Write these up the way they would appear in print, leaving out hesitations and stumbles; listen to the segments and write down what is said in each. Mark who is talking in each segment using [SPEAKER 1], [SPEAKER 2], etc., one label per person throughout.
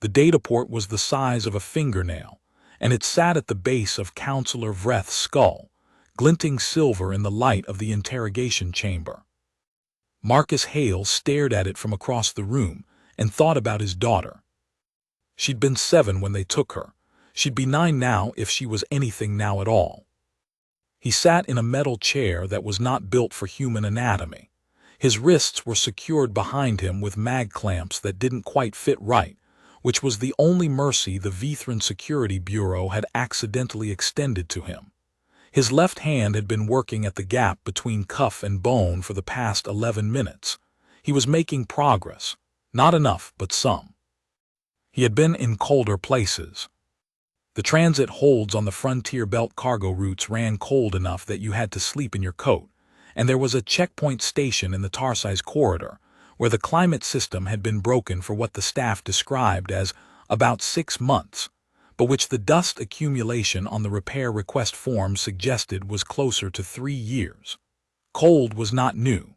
[SPEAKER 1] The data port was the size of a fingernail, and it sat at the base of Counselor Vreth's skull, glinting silver in the light of the interrogation chamber. Marcus Hale stared at it from across the room and thought about his daughter. She'd been 7 when they took her. She'd be 9 now if she was anything now at all. He sat in a metal chair that was not built for human anatomy. His wrists were secured behind him with mag clamps that didn't quite fit right, which was the only mercy the Vithran Security Bureau had accidentally extended to him. His left hand had been working at the gap between cuff and bone for the past 11 minutes. He was making progress. Not enough, but some. He had been in colder places. The transit holds on the Frontier Belt cargo routes ran cold enough that you had to sleep in your coat, and there was a checkpoint station in the Tarsi's corridor, where the climate system had been broken for what the staff described as about 6 months, but which the dust accumulation on the repair request form suggested was closer to 3 years. Cold was not new.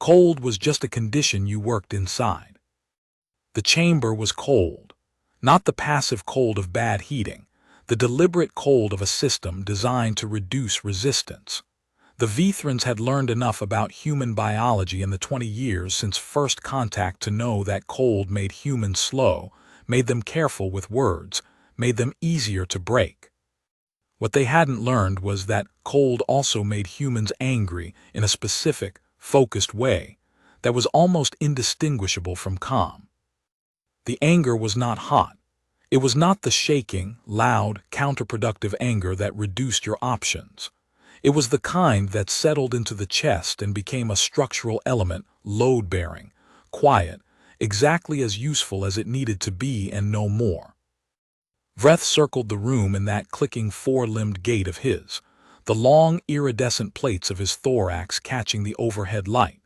[SPEAKER 1] Cold was just a condition you worked inside. The chamber was cold, not the passive cold of bad heating, the deliberate cold of a system designed to reduce resistance. The Vithrans had learned enough about human biology in the 20 years since first contact to know that cold made humans slow, made them careful with words, made them easier to break. What they hadn't learned was that cold also made humans angry in a specific, focused way that was almost indistinguishable from calm. The anger was not hot. It was not the shaking, loud, counterproductive anger that reduced your options. It was the kind that settled into the chest and became a structural element, load-bearing, quiet, exactly as useful as it needed to be and no more. Vreth circled the room in that clicking 4-limbed gait of his, the long, iridescent plates of his thorax catching the overhead light.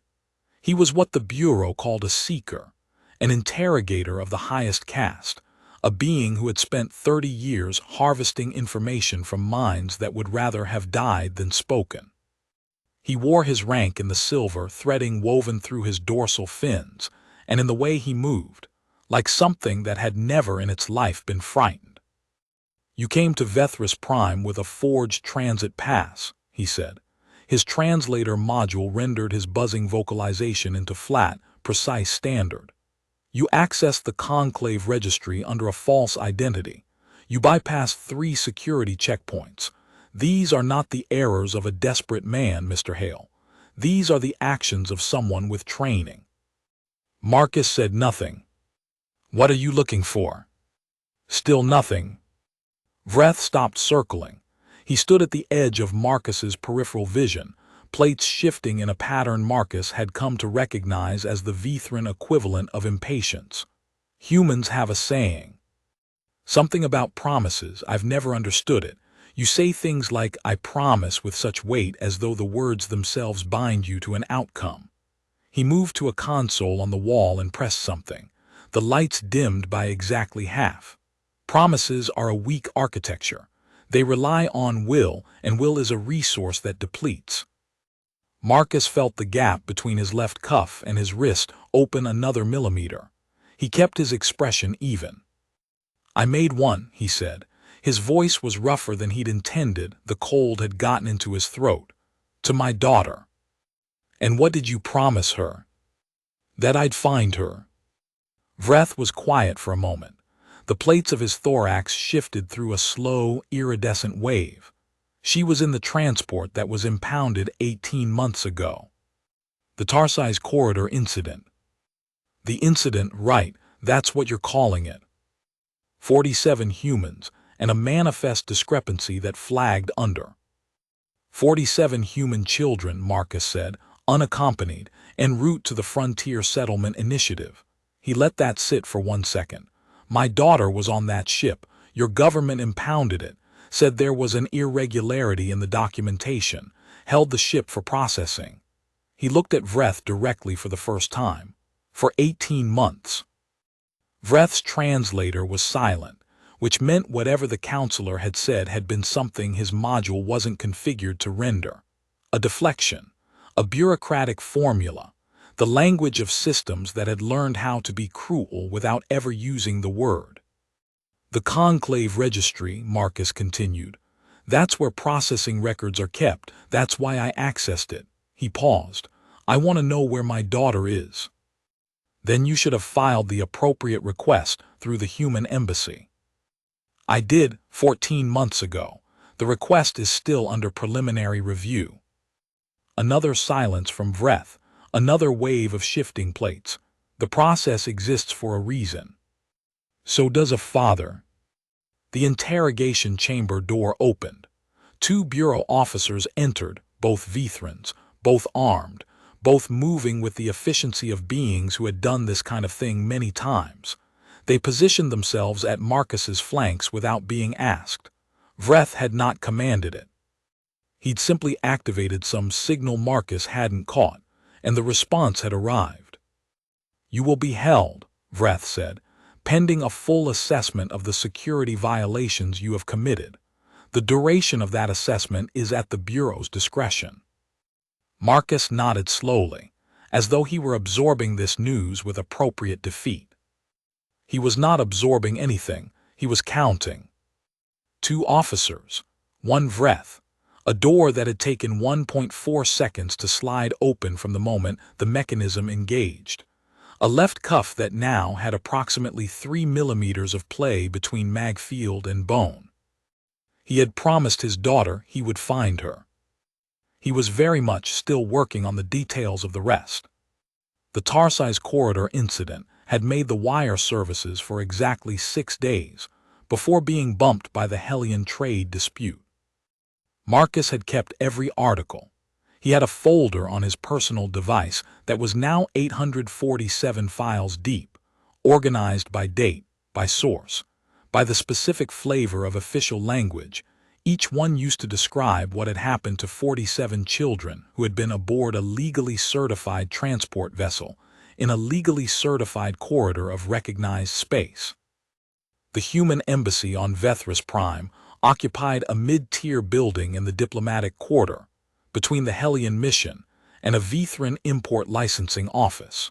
[SPEAKER 1] He was what the Bureau called a seeker, an interrogator of the highest caste, a being who had spent 30 years harvesting information from minds that would rather have died than spoken. He wore his rank in the silver threading woven through his dorsal fins, and in the way he moved, like something that had never in its life been frightened. "You came to Vethris Prime with a forged transit pass," he said. His translator module rendered his buzzing vocalization into flat, precise standard. "You accessed the Conclave registry under a false identity. You bypassed 3 security checkpoints. These are not the errors of a desperate man, Mr. Hale. These are the actions of someone with training." Marcus said nothing. "What are you looking for?" Still nothing. Vreth stopped circling. He stood at the edge of Marcus's peripheral vision, plates shifting in a pattern Marcus had come to recognize as the Vithran equivalent of impatience. Humans have a saying. Something about promises, I've never understood it. You say things like, "I promise," with such weight as though the words themselves bind you to an outcome. He moved to a console on the wall and pressed something. The lights dimmed by exactly half. Promises are a weak architecture. They rely on will, and will is a resource that depletes. Marcus felt the gap between his left cuff and his wrist open another millimeter. He kept his expression even. "I made one," he said. His voice was rougher than he'd intended. The cold had gotten into his throat. "To my daughter." "And what did you promise her?" "That I'd find her." Vreth was quiet for a moment. The plates of his thorax shifted through a slow, iridescent wave. She was in the transport that was impounded 18 months ago. The Tarsi's corridor incident. The incident, right, that's what you're calling it. 47 humans, and a manifest discrepancy that flagged under. 47 human children, Marcus said, unaccompanied, en route to the Frontier Settlement Initiative. He let that sit for 1 second. "My daughter was on that ship. Your government impounded it, said there was an irregularity in the documentation, held the ship for processing." He looked at Vreth directly for the first time. "For 18 months. Vreth's translator was silent, which meant whatever the counselor had said had been something his module wasn't configured to render. A deflection. A bureaucratic formula. the language of systems that had learned how to be cruel without ever using the word. The conclave registry, Marcus continued. That's where processing records are kept. That's why I accessed it. He paused. I want to know where my daughter is. Then you should have filed the appropriate request through the human embassy. I did 14 months ago. The request is still under preliminary review. Another silence from Vreth, another wave of shifting plates. The process exists for a reason. So does a father. The interrogation chamber door opened. 2 bureau officers entered, both Vethrans, both armed, both moving with the efficiency of beings who had done this kind of thing many times. They positioned themselves at Marcus's flanks without being asked. Vreth had not commanded it. He'd simply activated some signal Marcus hadn't caught, and the response had arrived. You will be held, Vreth said, pending a full assessment of the security violations you have committed. The duration of that assessment is at the Bureau's discretion. Marcus nodded slowly, as though he were absorbing this news with appropriate defeat. He was not absorbing anything, he was counting. 2 officers, 1 Vreth, a door that had taken 1.4 seconds to slide open from the moment the mechanism engaged. A left cuff that now had approximately 3 millimeters of play between mag field and bone. He had promised his daughter he would find her. He was very much still working on the details of the rest. The Tarsi's corridor incident had made the wire services for exactly 6 days before being bumped by the Hellion trade dispute. Marcus had kept every article. He had a folder on his personal device that was now 847 files deep, organized by date, by source, by the specific flavor of official language. Each one used to describe what had happened to 47 children who had been aboard a legally certified transport vessel in a legally certified corridor of recognized space. The human embassy on Vethris Prime occupied a mid-tier building in the diplomatic quarter, between the Hellion mission and a Vethran import licensing office.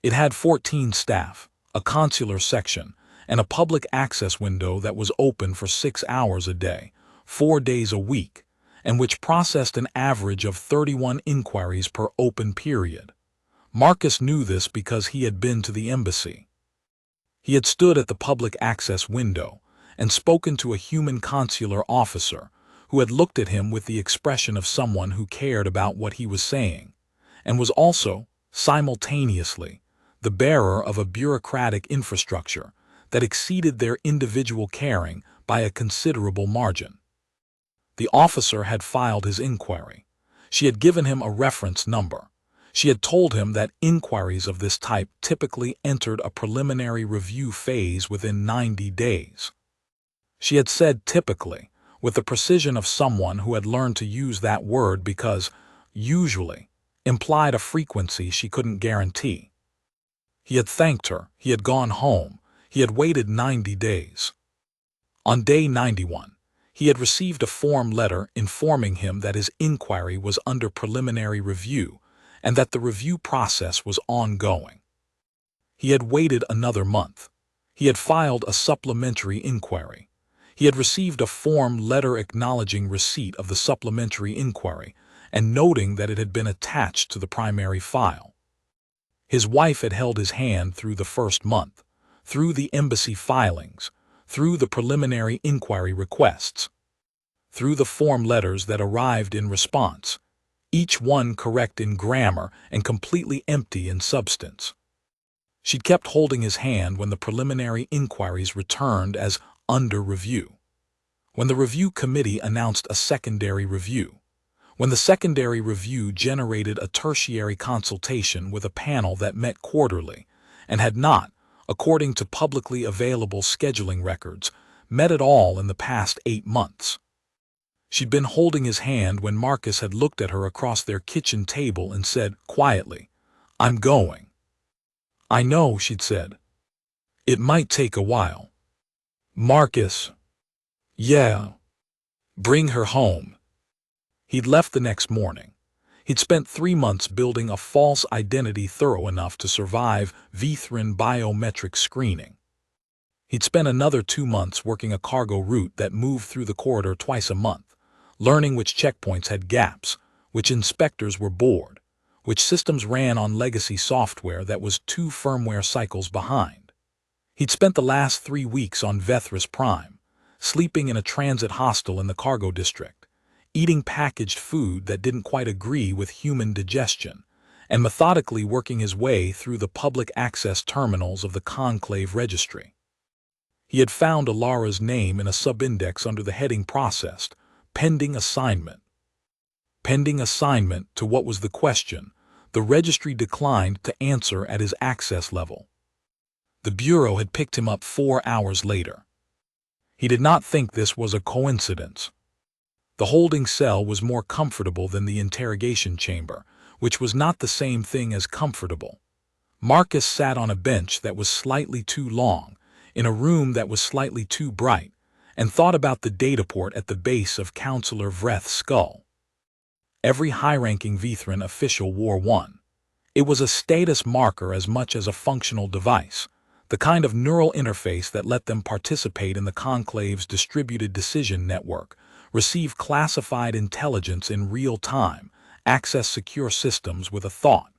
[SPEAKER 1] It had 14 staff, a consular section, and a public access window that was open for 6 hours a day, 4 days a week, and which processed an average of 31 inquiries per open period. Marcus knew this because he had been to the embassy. He had stood at the public access window and spoken to a human consular officer who had looked at him with the expression of someone who cared about what he was saying, and was also, simultaneously, the bearer of a bureaucratic infrastructure that exceeded their individual caring by a considerable margin. The officer had filed his inquiry. She had given him a reference number. She had told him that inquiries of this type typically entered a preliminary review phase within 90 days. She had said typically, with the precision of someone who had learned to use that word because, usually, implied a frequency she couldn't guarantee. He had thanked her, he had gone home, he had waited 90 days. On day 91, he had received a form letter informing him that his inquiry was under preliminary review and that the review process was ongoing. He had waited another month. He had filed a supplementary inquiry. He had received a form letter acknowledging receipt of the supplementary inquiry and noting that it had been attached to the primary file. His wife had held his hand through the first month, through the embassy filings, through the preliminary inquiry requests, through the form letters that arrived in response, each one correct in grammar and completely empty in substance. She'd kept holding his hand when the preliminary inquiries returned as under review, when the review committee announced a secondary review, when the secondary review generated a tertiary consultation with a panel that met quarterly and had not, according to publicly available scheduling records, met at all in the past 8 months. She'd been holding his hand when Marcus had looked at her across their kitchen table and said quietly, "I'm going." "I know," she'd said. "It might take a while." Marcus. "Yeah. Bring her home." He'd left the next morning. He'd spent 3 months building a false identity thorough enough to survive Vithrin biometric screening. He'd spent another 2 months working a cargo route that moved through the corridor twice a month, learning which checkpoints had gaps, which inspectors were bored, which systems ran on legacy software that was 2 firmware cycles behind. He'd spent the last 3 weeks on Vethris Prime, sleeping in a transit hostel in the cargo district, eating packaged food that didn't quite agree with human digestion, and methodically working his way through the public access terminals of the Conclave Registry. He had found Alara's name in a subindex under the heading Processed, Pending Assignment. Pending assignment to what was the question, the registry declined to answer at his access level. The Bureau had picked him up 4 hours later. He did not think this was a coincidence. The holding cell was more comfortable than the interrogation chamber, which was not the same thing as comfortable. Marcus sat on a bench that was slightly too long, in a room that was slightly too bright, and thought about the data port at the base of Counselor Vreth's skull. Every high-ranking Vithrin official wore one. It was a status marker as much as a functional device, the kind of neural interface that let them participate in the Conclave's distributed decision network, receive classified intelligence in real time, access secure systems with a thought.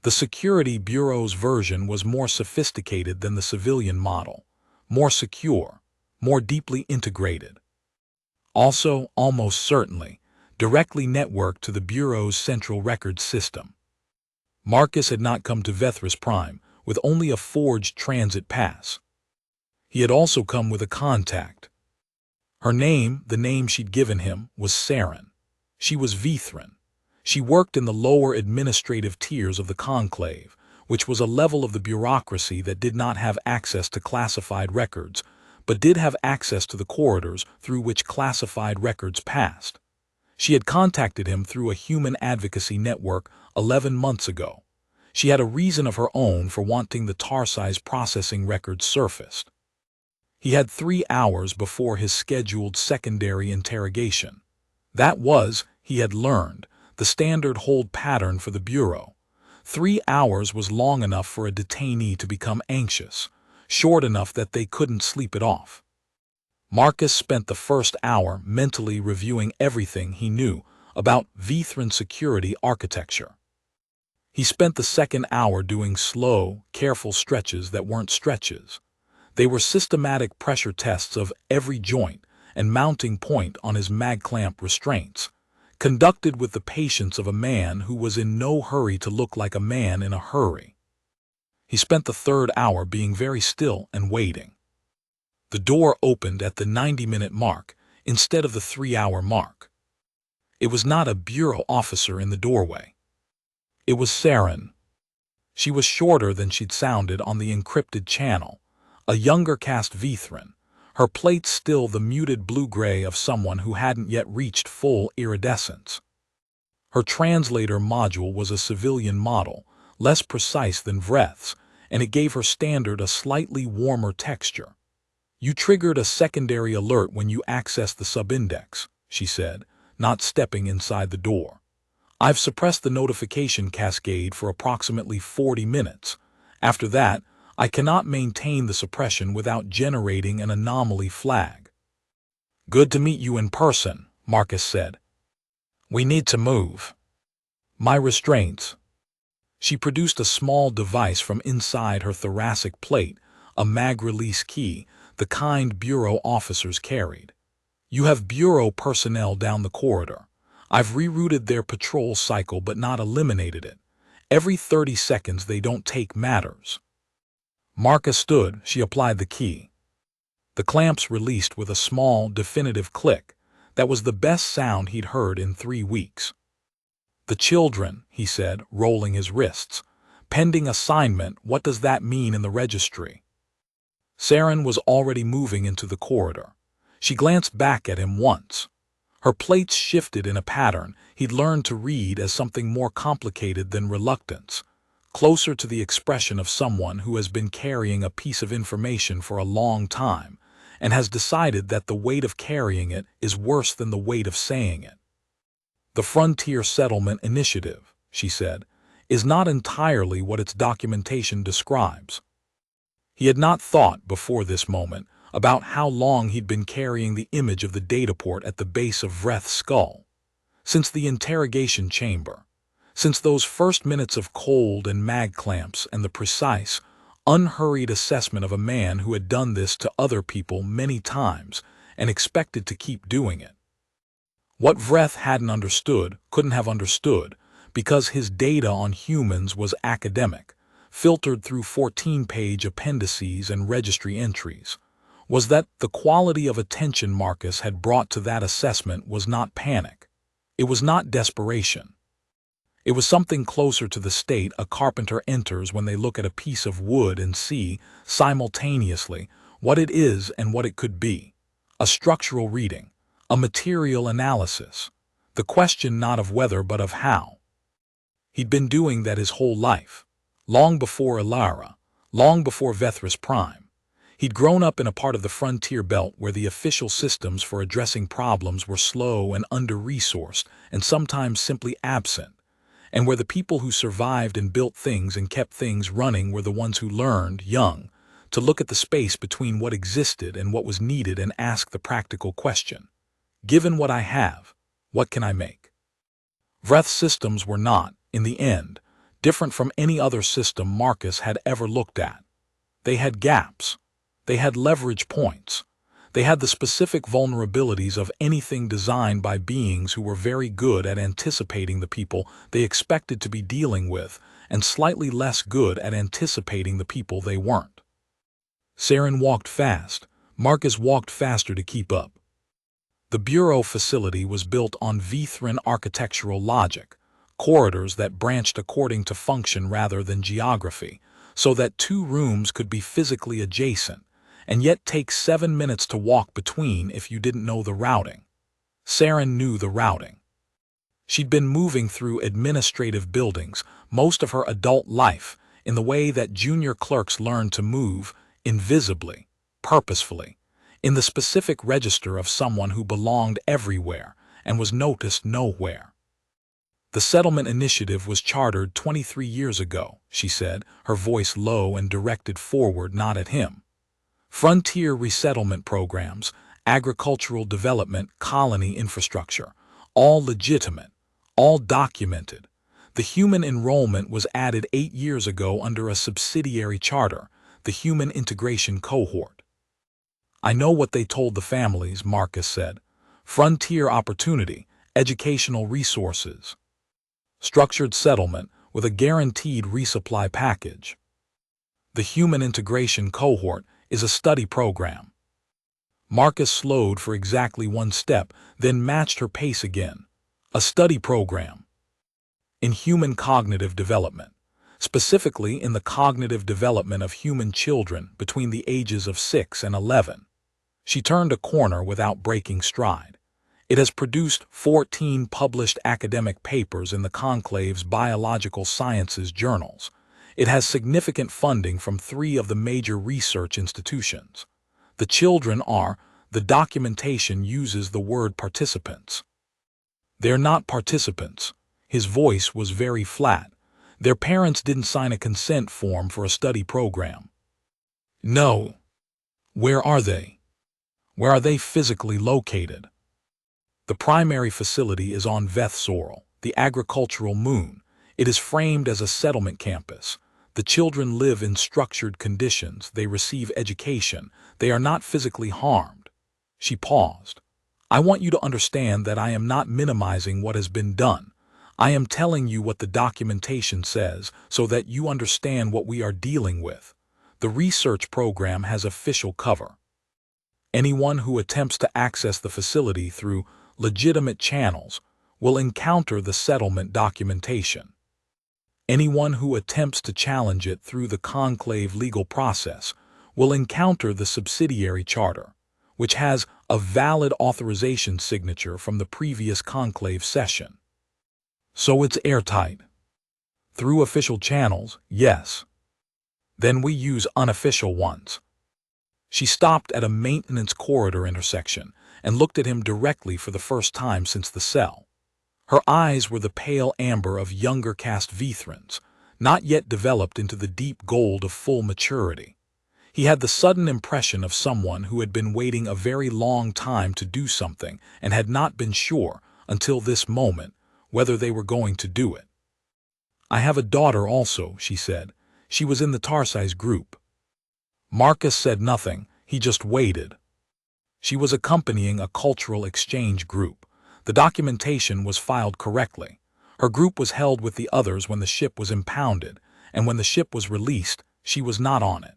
[SPEAKER 1] The Security Bureau's version was more sophisticated than the civilian model, more secure, more deeply integrated. Also, almost certainly, directly networked to the Bureau's central records system. Marcus had not come to Vethris Prime with only a forged transit pass. He had also come with a contact. Her name, the name she'd given him, was Saren. She was Vithrin. She worked in the lower administrative tiers of the Conclave, which was a level of the bureaucracy that did not have access to classified records, but did have access to the corridors through which classified records passed. She had contacted him through a human advocacy network 11 months ago. She had a reason of her own for wanting the Tarsi's processing records surfaced. He had 3 hours before his scheduled secondary interrogation. That was, he had learned, the standard hold pattern for the Bureau. 3 hours was long enough for a detainee to become anxious, short enough that they couldn't sleep it off. Marcus spent the first hour mentally reviewing everything he knew about Vithrin security architecture. He spent the second hour doing slow, careful stretches that weren't stretches. They were systematic pressure tests of every joint and mounting point on his mag clamp restraints, conducted with the patience of a man who was in no hurry to look like a man in a hurry. He spent the third hour being very still and waiting. The door opened at the 90-minute mark instead of the 3-hour mark. It was not a bureau officer in the doorway. It was Saren. She was shorter than she'd sounded on the encrypted channel, a younger cast Vithrin, her plates still the muted blue-gray of someone who hadn't yet reached full iridescence. Her translator module was a civilian model, less precise than Vreth's, and it gave her standard a slightly warmer texture. "You triggered a secondary alert when you accessed the subindex," she said, not stepping inside the door. "I've suppressed the notification cascade for approximately 40 minutes. After that, I cannot maintain the suppression without generating an anomaly flag." "Good to meet you in person," Marcus said. "We need to move." "My restraints." She produced a small device from inside her thoracic plate, a mag release key, the kind Bureau officers carried. "You have Bureau personnel down the corridor. I've rerouted their patrol cycle but not eliminated it. Every 30 seconds they don't take matters." Marcus stood. She applied the key. The clamps released with a small, definitive click. That was the best sound he'd heard in 3 weeks. "The children," he said, rolling his wrists. "Pending assignment, what does that mean in the registry?" Saren was already moving into the corridor. She glanced back at him once. Her plates shifted in a pattern he'd learned to read as something more complicated than reluctance, closer to the expression of someone who has been carrying a piece of information for a long time and has decided that the weight of carrying it is worse than the weight of saying it. The Frontier Settlement Initiative, she said, is not entirely what its documentation describes. He had not thought, before this moment, about how long he'd been carrying the image of the data port at the base of Vreth's skull. Since the interrogation chamber. Since those first minutes of cold and mag clamps and the precise, unhurried assessment of a man who had done this to other people many times and expected to keep doing it. What Vreth hadn't understood, couldn't have understood, because his data on humans was academic, filtered through 14-page appendices and registry entries, was that the quality of attention Marcus had brought to that assessment was not panic. It was not desperation. It was something closer to the state a carpenter enters when they look at a piece of wood and see, simultaneously, what it is and what it could be. A structural reading, a material analysis, the question not of whether but of how. He'd been doing that his whole life, long before Ilara, long before Vethris Prime. He'd grown up in a part of the frontier belt where the official systems for addressing problems were slow and under-resourced and sometimes simply absent, and where the people who survived and built things and kept things running were the ones who learned, young, to look at the space between what existed and what was needed and ask the practical question. Given what I have, what can I make? Vreth's systems were not, in the end, different from any other system Marcus had ever looked at. They had gaps. They had leverage points. They had the specific vulnerabilities of anything designed by beings who were very good at anticipating the people they expected to be dealing with and slightly less good at anticipating the people they weren't. Saren walked fast. Marcus walked faster to keep up. The bureau facility was built on Vithran architectural logic, corridors that branched according to function rather than geography, so that two rooms could be physically adjacent, and yet take 7 minutes to walk between if you didn't know the routing. Saren knew the routing. She'd been moving through administrative buildings most of her adult life in the way that junior clerks learn to move, invisibly, purposefully, in the specific register of someone who belonged everywhere and was noticed nowhere. The settlement initiative was chartered 23 years ago, she said, her voice low and directed forward, not at him. Frontier resettlement programs, agricultural development, colony infrastructure, all legitimate, all documented. The human enrollment was added 8 years ago under a subsidiary charter, the Human Integration Cohort. I know what they told the families, Marcus said. Frontier opportunity, educational resources. Structured settlement with a guaranteed resupply package. The Human Integration Cohort is a study program. Marcus slowed for exactly 1 step, then matched her pace again. A study program. In human cognitive development, specifically in the cognitive development of human children between the ages of 6 and 11. She turned a corner without breaking stride. It has produced 14 published academic papers in the Conclave's biological sciences journals. It has significant funding from 3 of the major research institutions. The children are, the documentation uses the word participants. They're not participants. His voice was very flat. Their parents didn't sign a consent form for a study program. No. Where are they? Where are they physically located? The primary facility is on Vethsorel, the agricultural moon. It is framed as a settlement campus. The children live in structured conditions. They receive education. They are not physically harmed. She paused. I want you to understand that I am not minimizing what has been done. I am telling you what the documentation says so that you understand what we are dealing with. The research program has official cover. Anyone who attempts to access the facility through legitimate channels will encounter the settlement documentation. Anyone who attempts to challenge it through the conclave legal process will encounter the subsidiary charter, which has a valid authorization signature from the previous conclave session. So it's airtight. Through official channels, yes. Then we use unofficial ones. She stopped at a maintenance corridor intersection and looked at him directly for the first time since the cell. Her eyes were the pale amber of younger caste Vethrans, not yet developed into the deep gold of full maturity. He had the sudden impression of someone who had been waiting a very long time to do something and had not been sure, until this moment, whether they were going to do it. "I have a daughter also," she said. "She was in the Tarsi's group." Marcus said nothing, he just waited. She was accompanying a cultural exchange group. The documentation was filed correctly. Her group was held with the others when the ship was impounded, and when the ship was released, she was not on it.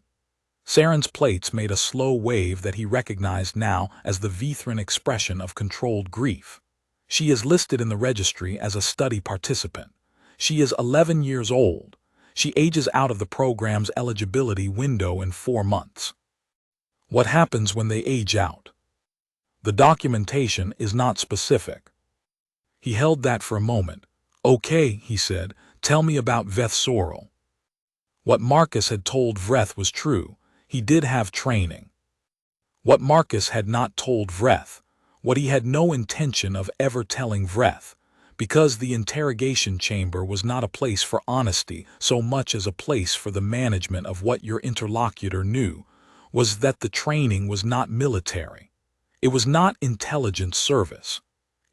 [SPEAKER 1] Saren's plates made a slow wave that he recognized now as the Vethran expression of controlled grief. She is listed in the registry as a study participant. She is 11 years old. She ages out of the program's eligibility window in 4 months. What happens when they age out? The documentation is not specific. He held that for a moment. "Okay," he said, "tell me about Veth Sorrel." What Marcus had told Vreth was true. He did have training. What Marcus had not told Vreth, what he had no intention of ever telling Vreth, because the interrogation chamber was not a place for honesty so much as a place for the management of what your interlocutor knew, was that the training was not military. It was not intelligence service.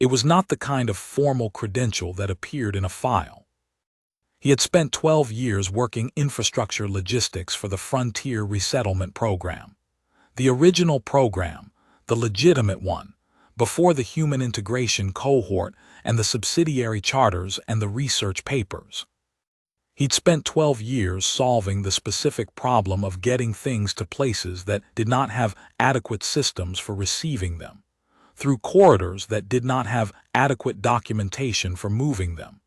[SPEAKER 1] It was not the kind of formal credential that appeared in a file. He had spent 12 years working infrastructure logistics for the Frontier Resettlement Program. The original program, the legitimate one, before the human integration cohort and the subsidiary charters and the research papers. He'd spent 12 years solving the specific problem of getting things to places that did not have adequate systems for receiving them, through corridors that did not have adequate documentation for moving them,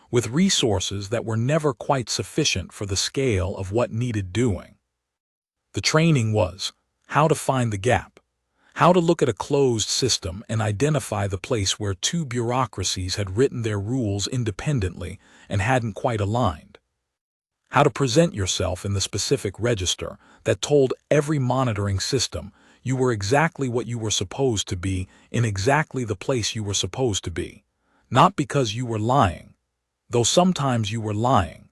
[SPEAKER 1] with resources that were never quite sufficient for the scale of what needed doing. The training was how to find the gap, how to look at a closed system and identify the place where two bureaucracies had written their rules independently and hadn't quite aligned, how to present yourself in the specific register that told every monitoring system you were exactly what you were supposed to be in exactly the place you were supposed to be, not because you were lying, though sometimes you were lying,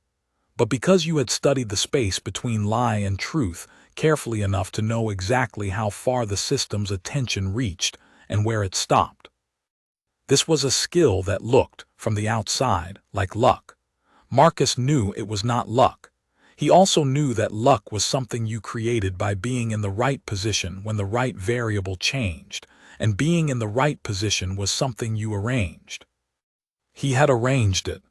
[SPEAKER 1] but because you had studied the space between lie and truth carefully enough to know exactly how far the system's attention reached and where it stopped. This was a skill that looked, from the outside, like luck. Marcus knew it was not luck. He also knew that luck was something you created by being in the right position when the right variable changed, and being in the right position was something you arranged. He had arranged it.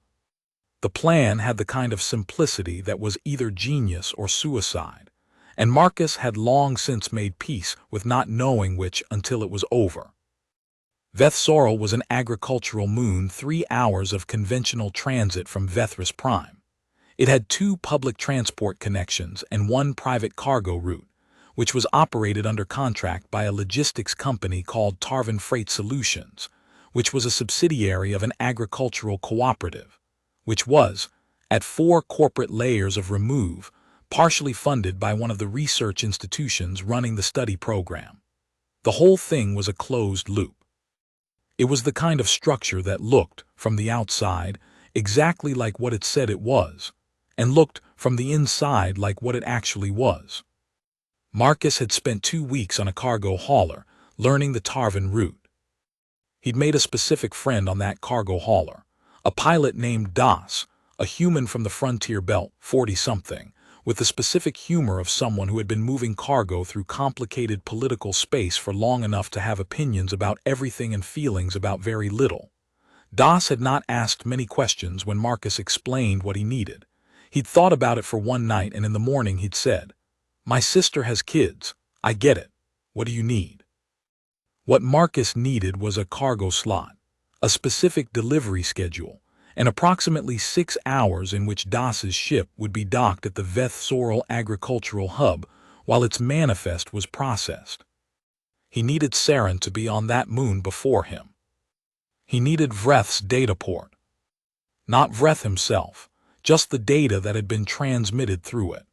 [SPEAKER 1] The plan had the kind of simplicity that was either genius or suicide, and Marcus had long since made peace with not knowing which until it was over. Veth Sorrel was an agricultural moon 3 hours of conventional transit from Vethris Prime. It had 2 public transport connections and 1 private cargo route, which was operated under contract by a logistics company called Tarvin Freight Solutions, which was a subsidiary of an agricultural cooperative, which was, at 4 corporate layers of remove, partially funded by one of the research institutions running the study program. The whole thing was a closed loop. It was the kind of structure that looked, from the outside, exactly like what it said it was, and looked, from the inside, like what it actually was. Marcus had spent 2 weeks on a cargo hauler, learning the Tarvin route. He'd made a specific friend on that cargo hauler, a pilot named Das, a human from the frontier belt, 40-something, with the specific humor of someone who had been moving cargo through complicated political space for long enough to have opinions about everything and feelings about very little. Das had not asked many questions when Marcus explained what he needed. He'd thought about it for one night, and in the morning he'd said, "My sister has kids. I get it. What do you need?" What Marcus needed was a cargo slot, a specific delivery schedule, and approximately 6 hours in which Das's ship would be docked at the Veth Sorrel Agricultural Hub while its manifest was processed. He needed Saren to be on that moon before him. He needed Vreth's data port. Not Vreth himself, just the data that had been transmitted through it.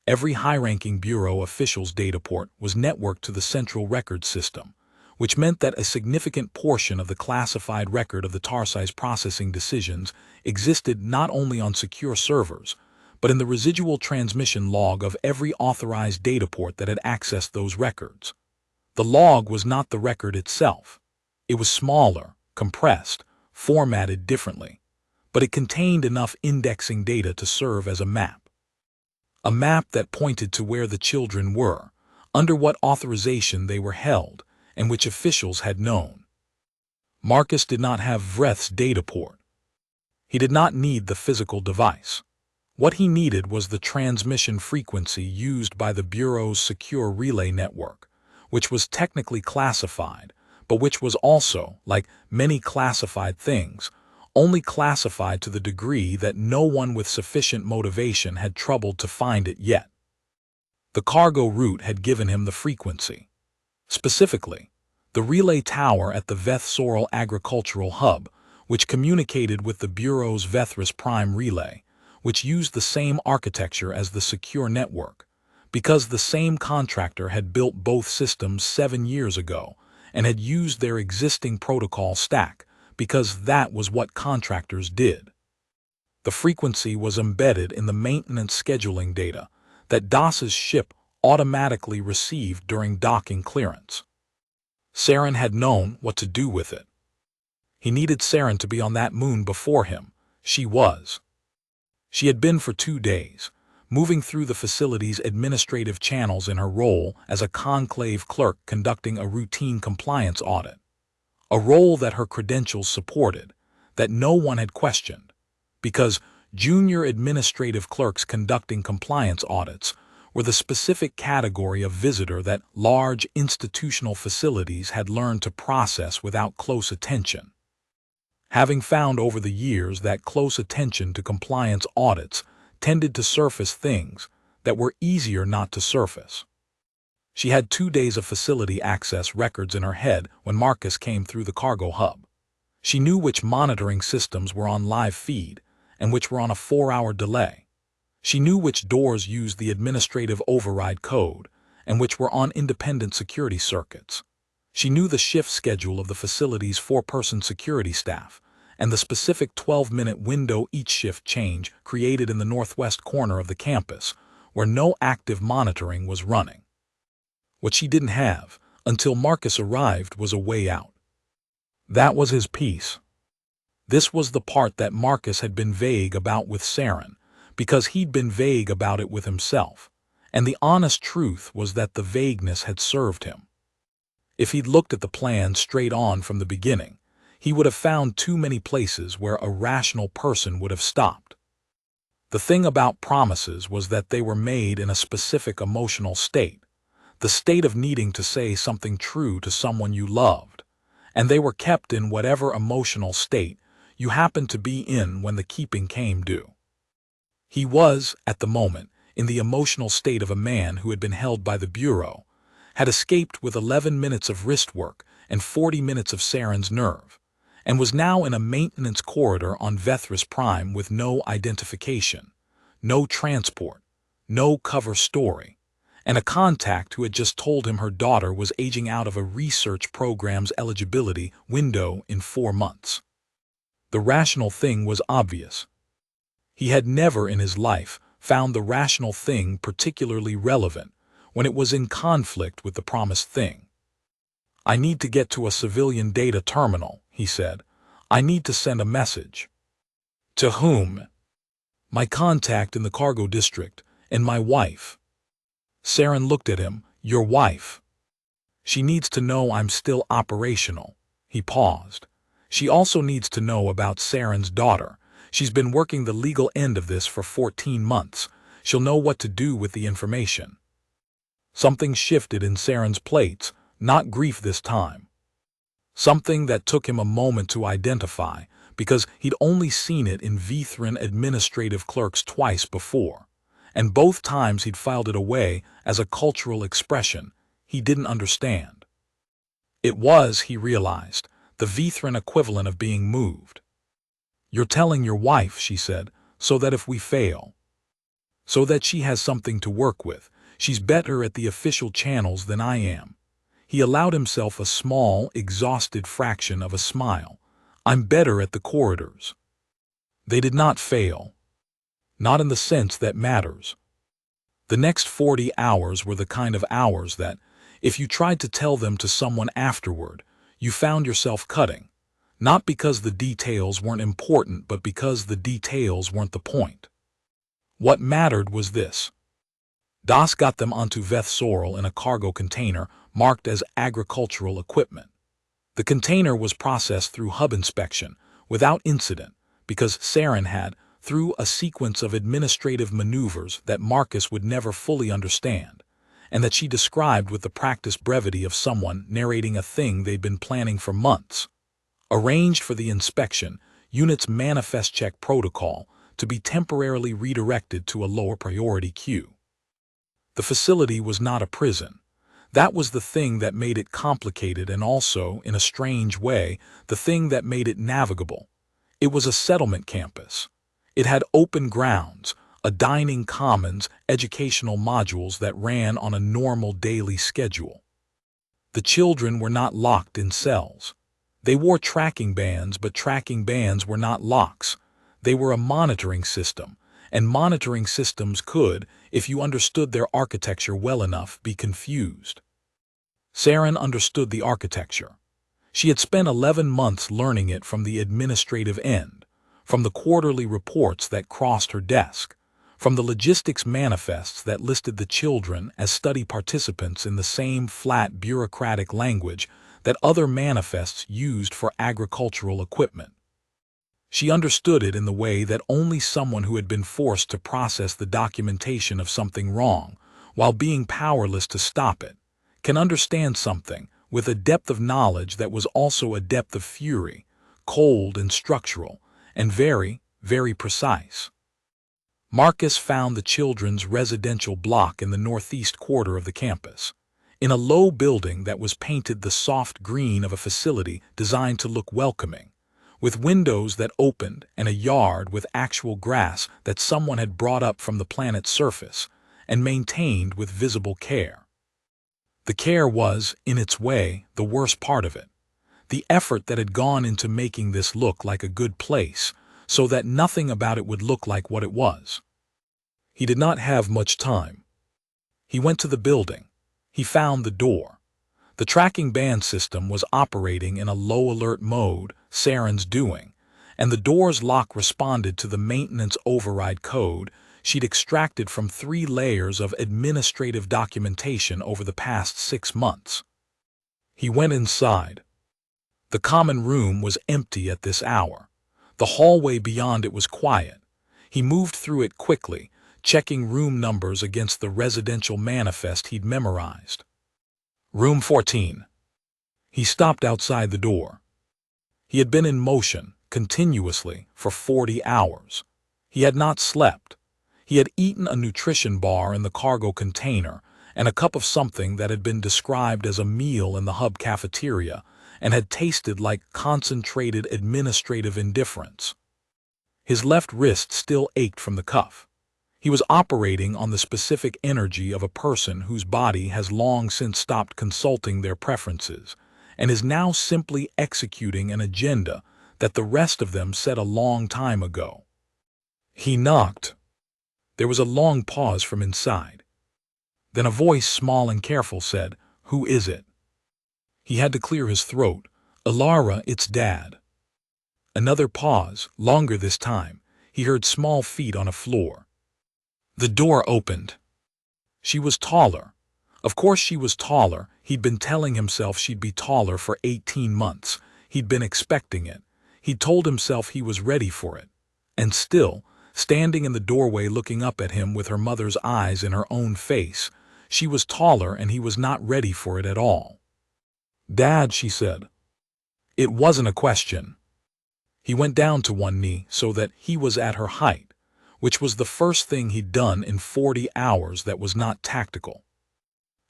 [SPEAKER 1] Every high-ranking bureau official's data port was networked to the central record system, which meant that a significant portion of the classified record of the Tarsi's processing decisions existed not only on secure servers, but in the residual transmission log of every authorized data port that had accessed those records. The log was not the record itself. It was smaller, compressed, formatted differently, but it contained enough indexing data to serve as a map. A map that pointed to where the children were, under what authorization they were held, and which officials had known. Marcus did not have Vreth's data port. He did not need the physical device. What he needed was the transmission frequency used by the Bureau's secure relay network, which was technically classified, but which was also, like many classified things, only classified to the degree that no one with sufficient motivation had troubled to find it yet. The cargo route had given him the frequency. Specifically, the relay tower at the Veth-Sorrel Agricultural Hub, which communicated with the Bureau's Vethris Prime Relay, which used the same architecture as the secure network, because the same contractor had built both systems 7 years ago and had used their existing protocol stack, because that was what contractors did. The frequency was embedded in the maintenance scheduling data that DAS's ship automatically received during docking clearance. Saren had known what to do with it. He needed Saren to be on that moon before him. She was. She had been for 2 days, moving through the facility's administrative channels in her role as a conclave clerk conducting a routine compliance audit. A role that her credentials supported, that no one had questioned, because junior administrative clerks conducting compliance audits were the specific category of visitor that large institutional facilities had learned to process without close attention. Having found over the years that close attention to compliance audits tended to surface things that were easier not to surface. She had 2 days of facility access records in her head when Marcus came through the cargo hub. She knew which monitoring systems were on live feed and which were on a 4-hour delay. She knew which doors used the administrative override code and which were on independent security circuits. She knew the shift schedule of the facility's 4-person security staff and the specific 12-minute window each shift change created in the northwest corner of the campus, where no active monitoring was running. What she didn't have, until Marcus arrived, was a way out. That was his piece. This was the part that Marcus had been vague about with Saren, because he'd been vague about it with himself, and the honest truth was that the vagueness had served him. If he'd looked at the plan straight on from the beginning, he would have found too many places where a rational person would have stopped. The thing about promises was that they were made in a specific emotional state, the state of needing to say something true to someone you loved, and they were kept in whatever emotional state you happened to be in when the keeping came due. He was, at the moment, in the emotional state of a man who had been held by the Bureau, had escaped with 11 minutes of wrist work and 40 minutes of Saren's nerve, and was now in a maintenance corridor on Vethris Prime with no identification, no transport, no cover story, and a contact who had just told him her daughter was aging out of a research program's eligibility window in 4 months. The rational thing was obvious. He had never in his life found the rational thing particularly relevant when it was in conflict with the promised thing. "I need to get to a civilian data terminal," he said. "I need to send a message." "To whom?" "My contact in the cargo district, and my wife." Saren looked at him. "Your wife?" "She needs to know I'm still operational." He paused. "She also needs to know about Saren's daughter. She's been working the legal end of this for 14 months. She'll know what to do with the information." Something shifted in Saren's plates, not grief this time. Something that took him a moment to identify, because he'd only seen it in Vethran administrative clerks twice before, and both times he'd filed it away as a cultural expression he didn't understand. It was, he realized, the Vethran equivalent of being moved. "You're telling your wife," she said, "so that if we fail, so that she has something to work with. She's better at the official channels than I am." He allowed himself a small, exhausted fraction of a smile. I'm better at the corridors. They did not fail. Not in the sense that matters. The next 40 hours were the kind of hours that, if you tried to tell them to someone afterward, you found yourself cutting. Not because the details weren't important, but because the details weren't the point. What mattered was this. Das got them onto Veth Sorrel in a cargo container marked as agricultural equipment. The container was processed through hub inspection without incident because Saren had, through a sequence of administrative maneuvers that Marcus would never fully understand, and that she described with the practiced brevity of someone narrating a thing they'd been planning for months, arranged for the inspection unit's manifest check protocol to be temporarily redirected to a lower priority queue. The facility was not a prison. That was the thing that made it complicated and also, in a strange way, the thing that made it navigable. It was a settlement campus. It had open grounds, a dining commons, educational modules that ran on a normal daily schedule. The children were not locked in cells. They wore tracking bands, but tracking bands were not locks. They were a monitoring system, and monitoring systems could, if you understood their architecture well enough, be confused. Saren understood the architecture. She had spent 11 months learning it from the administrative end, from the quarterly reports that crossed her desk, from the logistics manifests that listed the children as study participants in the same flat bureaucratic language that other manifests used for agricultural equipment. She understood it in the way that only someone who had been forced to process the documentation of something wrong, while being powerless to stop it, can understand something with a depth of knowledge that was also a depth of fury, cold and structural, and very, very precise. Marcus found the children's residential block in the northeast quarter of the campus, in a low building that was painted the soft green of a facility designed to look welcoming, with windows that opened and a yard with actual grass that someone had brought up from the planet's surface and maintained with visible care. The care was, in its way, the worst part of it. The effort that had gone into making this look like a good place, so that nothing about it would look like what it was. He did not have much time. He went to the building. He found the door. The tracking band system was operating in a low alert mode, Saren's doing, and the door's lock responded to the maintenance override code she'd extracted from 3 layers of administrative documentation over the past 6 months. He went inside. The common room was empty at this hour. The hallway beyond it was quiet. He moved through it quickly, checking room numbers against the residential manifest he'd memorized. Room 14. He stopped outside the door. He had been in motion, continuously, for 40 hours. He had not slept. He had eaten a nutrition bar in the cargo container and a cup of something that had been described as a meal in the hub cafeteria and had tasted like concentrated administrative indifference. His left wrist still ached from the cuff. He was operating on the specific energy of a person whose body has long since stopped consulting their preferences and is now simply executing an agenda that the rest of them set a long time ago. He knocked. There was a long pause from inside. Then a voice, small and careful, said, "Who is it?" He had to clear his throat. "Alara, it's Dad." Another pause, longer this time. He heard small feet on a floor. The door opened. She was taller. Of course she was taller. He'd been telling himself she'd be taller for 18 months. He'd been expecting it. He'd told himself he was ready for it. And still, standing in the doorway looking up at him with her mother's eyes in her own face, she was taller and he was not ready for it at all. "Dad," she said. It wasn't a question. He went down to one knee so that he was at her height, which was the first thing he'd done in 40 hours that was not tactical.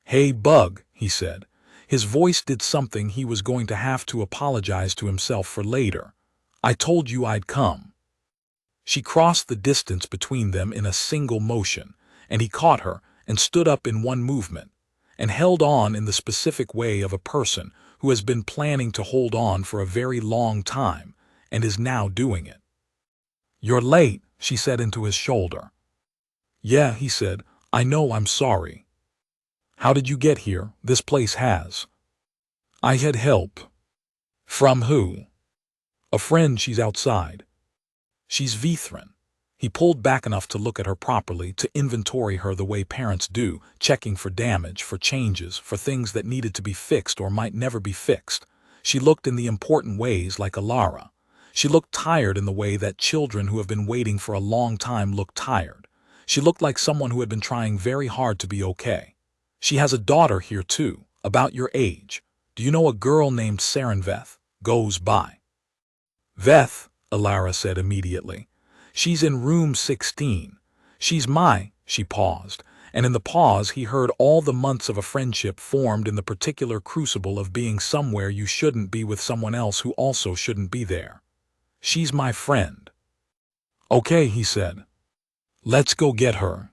[SPEAKER 1] "Hey, Bug," he said. His voice did something he was going to have to apologize to himself for later. "I told you I'd come." She crossed the distance between them in a single motion, and he caught her and stood up in one movement. and held on in the specific way of a person who has been planning to hold on for a very long time and is now doing it. "You're late," she said into his shoulder. "Yeah," he said, "I know, I'm sorry." "How did you get here? This place has." "I had help." "From who?" "A friend, she's outside." "She's Vithran." He pulled back enough to look at her properly, to inventory her the way parents do, checking for damage, for changes, for things that needed to be fixed or might never be fixed. She looked in the important ways like Alara. She looked tired in the way that children who have been waiting for a long time look tired. She looked like someone who had been trying very hard to be okay. "She has a daughter here too, about your age. Do you know a girl named Sarenveth? Goes by." "Veth," Alara said immediately. "She's in room 16. She's my—" She paused, and in the pause he heard all the months of a friendship formed in the particular crucible of being somewhere you shouldn't be with someone else who also shouldn't be there. "She's my friend." "Okay," he said. "Let's go get her."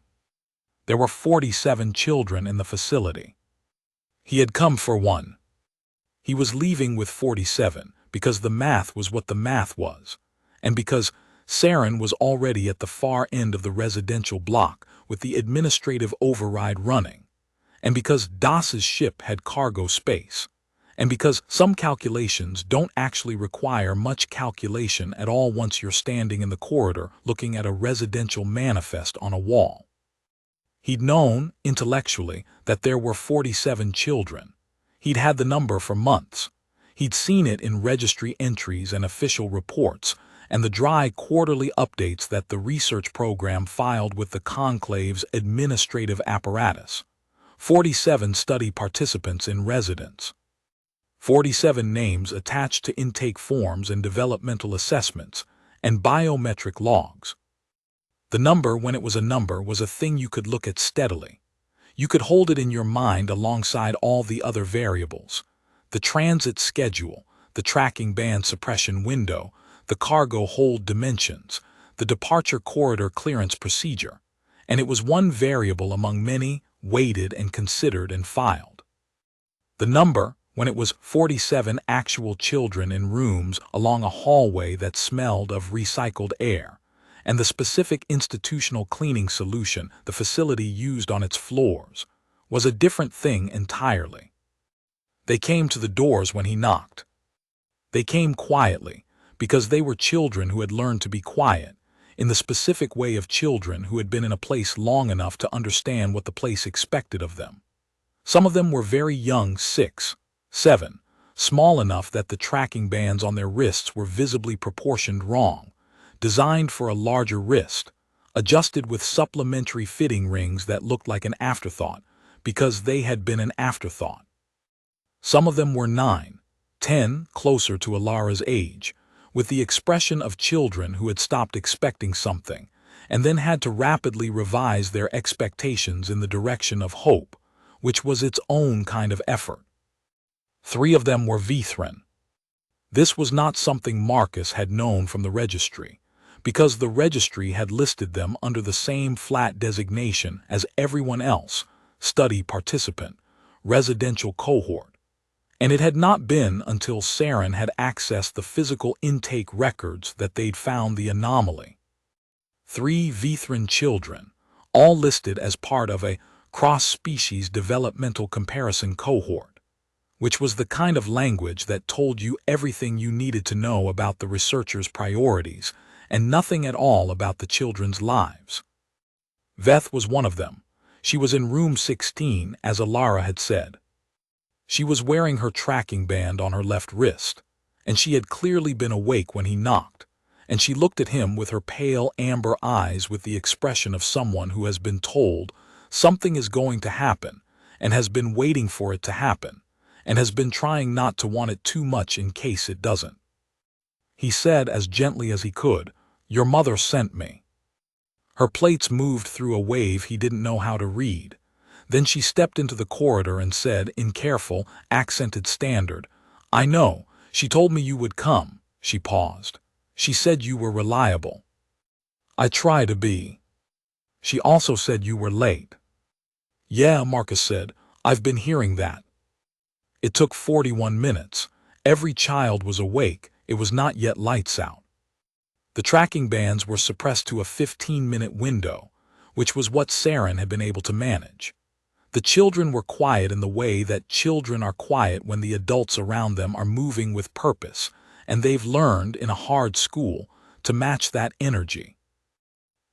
[SPEAKER 1] There were 47 children in the facility. He had come for one. He was leaving with 47 because the math was what the math was, and because Saren was already at the far end of the residential block with the administrative override running, and because DAS's ship had cargo space, and because some calculations don't actually require much calculation at all once you're standing in the corridor looking at a residential manifest on a wall. He'd known, intellectually, that there were 47 children. He'd had the number for months. He'd seen it in registry entries and official reports, and the dry quarterly updates that the research program filed with the Conclave's administrative apparatus. 47 study participants in residence. 47 names attached to intake forms and developmental assessments, and biometric logs. The number, when it was a number, was a thing you could look at steadily. You could hold it in your mind alongside all the other variables. The transit schedule, the tracking band suppression window, the cargo hold dimensions, the departure corridor clearance procedure, and it was one variable among many, weighted and considered and filed. The number, when it was 47 actual children in rooms along a hallway that smelled of recycled air, and the specific institutional cleaning solution the facility used on its floors, was a different thing entirely. They came to the doors when he knocked. They came quietly, because they were children who had learned to be quiet, in the specific way of children who had been in a place long enough to understand what the place expected of them. Some of them were very young, 6, 7, small enough that the tracking bands on their wrists were visibly proportioned wrong, designed for a larger wrist, adjusted with supplementary fitting rings that looked like an afterthought, because they had been an afterthought. Some of them were 9, 10, closer to Alara's age, with the expression of children who had stopped expecting something, and then had to rapidly revise their expectations in the direction of hope, which was its own kind of effort. 3 of them were Vithran. This was not something Marcus had known from the registry, because the registry had listed them under the same flat designation as everyone else, study participant, residential cohort. And it had not been until Saren had accessed the physical intake records that they'd found the anomaly. 3 Vithran children, all listed as part of a cross-species developmental comparison cohort, which was the kind of language that told you everything you needed to know about the researchers' priorities and nothing at all about the children's lives. Veth was one of them. She was in room 16, as Alara had said. She was wearing her tracking band on her left wrist, and she had clearly been awake when he knocked, and she looked at him with her pale amber eyes with the expression of someone who has been told something is going to happen and has been waiting for it to happen and has been trying not to want it too much in case it doesn't. He said as gently as he could, "Your mother sent me." Her plates moved through a wave he didn't know how to read. Then she stepped into the corridor and said, in careful, accented standard, "I know, she told me you would come." She paused. "She said you were reliable." "I try to be." "She also said you were late." "Yeah," Marcus said, I've been hearing that. It took 41 minutes. Every child was awake. It was not yet lights out. The tracking bands were suppressed to a 15-minute window, which was what Saren had been able to manage. The children were quiet in the way that children are quiet when the adults around them are moving with purpose, and they've learned, in a hard school, to match that energy.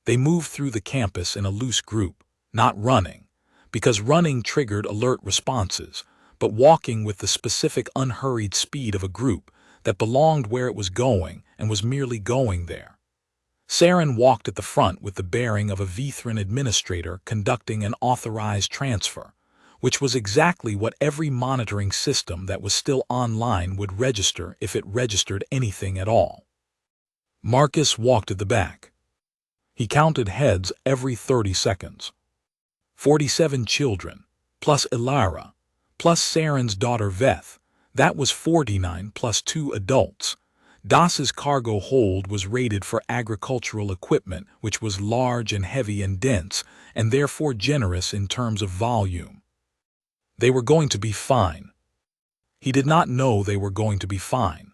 [SPEAKER 1] They moved through the campus in a loose group, not running, because running triggered alert responses, but walking with the specific unhurried speed of a group that belonged where it was going and was merely going there. Saren walked at the front with the bearing of a Vithran administrator conducting an authorized transfer, which was exactly what every monitoring system that was still online would register if it registered anything at all. Marcus walked at the back. He counted heads every 30 seconds. 47 children, plus Ilara, plus Saren's daughter Veth. That was 49 plus 2 adults. DAS's cargo hold was rated for agricultural equipment, which was large and heavy and dense, and therefore generous in terms of volume. They were going to be fine. He did not know they were going to be fine.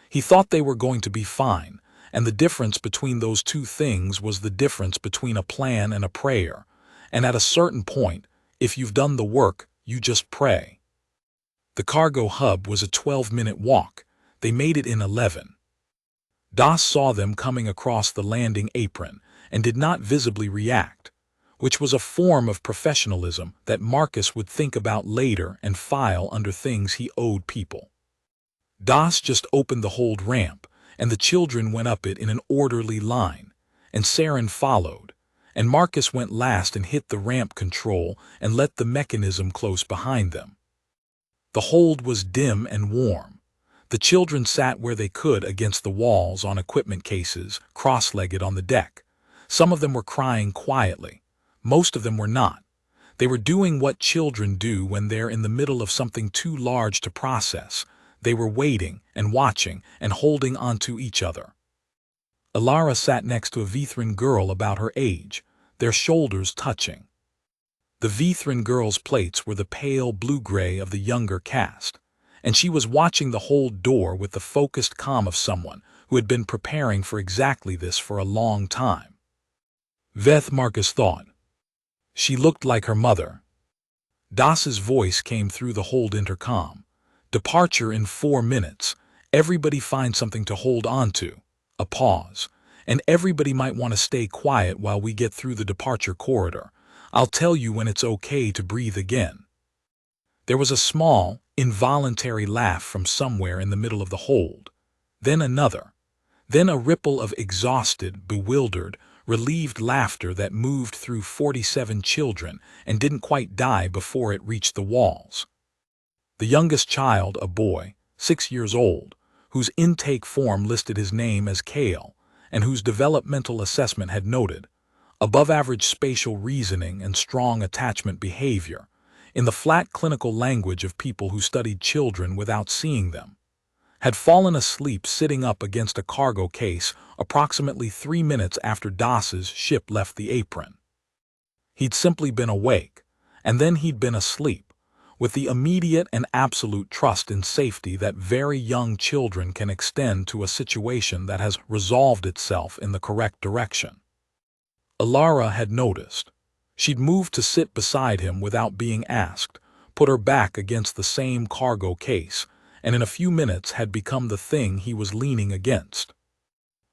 [SPEAKER 1] He thought they were going to be fine, and the difference between those two things was the difference between a plan and a prayer. And at a certain point, if you've done the work, you just pray. The cargo hub was a 12-minute walk. They made it in 11. Das saw them coming across the landing apron and did not visibly react, which was a form of professionalism that Marcus would think about later and file under things he owed people. Das just opened the hold ramp, and the children went up it in an orderly line, and Saren followed, and Marcus went last and hit the ramp control and let the mechanism close behind them. The hold was dim and warm. The children sat where they could against the walls on equipment cases, cross-legged on the deck. Some of them were crying quietly. Most of them were not. They were doing what children do when they're in the middle of something too large to process. They were waiting and watching and holding onto each other. Ilara sat next to a Vithran girl about her age, their shoulders touching. The Vithran girl's plates were the pale blue-gray of the younger caste, and she was watching the hold door with the focused calm of someone who had been preparing for exactly this for a long time. Veth, Marcus thought. She looked like her mother. Das's voice came through the hold intercom. Departure in 4 minutes. Everybody find something to hold on to. A pause. And everybody might want to stay quiet while we get through the departure corridor. I'll tell you when it's okay to breathe again. There was a small, involuntary laugh from somewhere in the middle of the hold. Then another. Then a ripple of exhausted, bewildered, relieved laughter that moved through 47 children and didn't quite die before it reached the walls. The youngest child, a boy, 6 years old, whose intake form listed his name as Kale, and whose developmental assessment had noted above-average spatial reasoning and strong attachment behavior, in the flat clinical language of people who studied children without seeing them, had fallen asleep sitting up against a cargo case approximately 3 minutes after Das's ship left the apron. He'd simply been awake, and then he'd been asleep, with the immediate and absolute trust in safety that very young children can extend to a situation that has resolved itself in the correct direction. Ilara had noticed. She'd moved to sit beside him without being asked, put her back against the same cargo case, and in a few minutes had become the thing he was leaning against.